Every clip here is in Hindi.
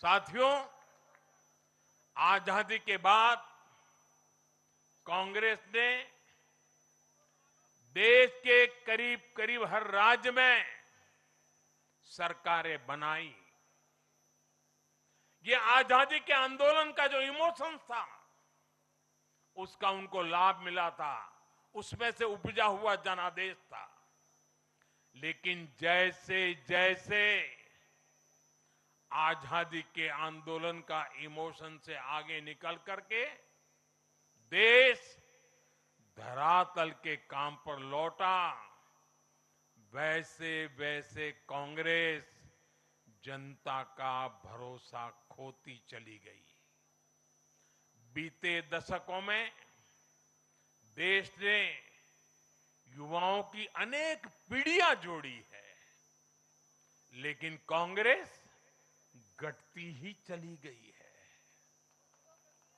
साथियों, आजादी के बाद कांग्रेस ने देश के करीब करीब हर राज्य में सरकारें बनाई। ये आजादी के आंदोलन का जो इमोशन था, उसका उनको लाभ मिला था, उसमें से उपजा हुआ जनादेश था। लेकिन जैसे जैसे आजादी के आंदोलन का इमोशन से आगे निकल करके देश धरातल के काम पर लौटा, वैसे वैसे कांग्रेस जनता का भरोसा खोती चली गई। बीते दशकों में देश ने युवाओं की अनेक पीढ़ियां जोड़ी है, लेकिन कांग्रेस घटती ही चली गई है।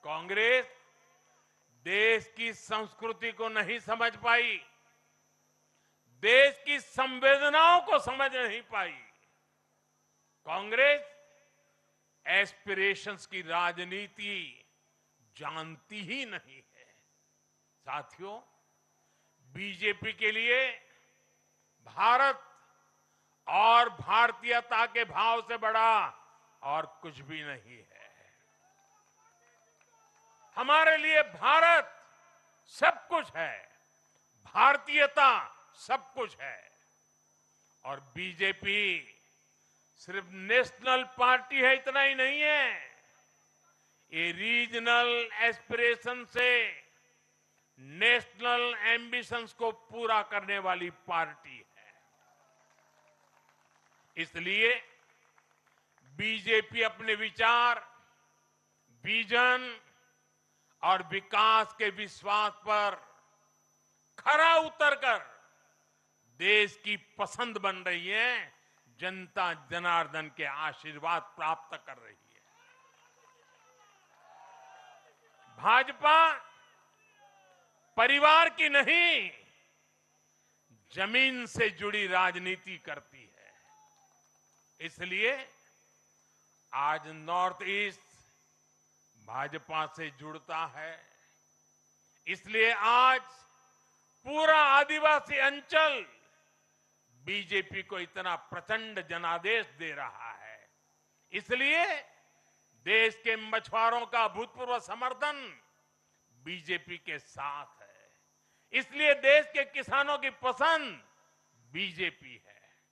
कांग्रेस देश की संस्कृति को नहीं समझ पाई, देश की संवेदनाओं को समझ नहीं पाई। कांग्रेस एस्पिरेशंस की राजनीति जानती ही नहीं है। साथियों, बीजेपी के लिए भारत और भारतीयता के भाव से बड़ा और कुछ भी नहीं है। हमारे लिए भारत सब कुछ है, भारतीयता सब कुछ है। और बीजेपी सिर्फ नेशनल पार्टी है, इतना ही नहीं है, ये रीजनल एस्पिरेशन से नेशनल एम्बिशंस को पूरा करने वाली पार्टी है। इसलिए बीजेपी अपने विचार, विजन और विकास के विश्वास पर खरा उतरकर देश की पसंद बन रही है, जनता जनार्दन के आशीर्वाद प्राप्त कर रही है। भाजपा परिवार की नहीं, जमीन से जुड़ी राजनीति करती है। इसलिए आज नॉर्थ ईस्ट भाजपा से जुड़ता है। इसलिए आज पूरा आदिवासी अंचल बीजेपी को इतना प्रचंड जनादेश दे रहा है। इसलिए देश के मछुआरों का अभूतपूर्व समर्थन बीजेपी के साथ है। इसलिए देश के किसानों की पसंद बीजेपी है।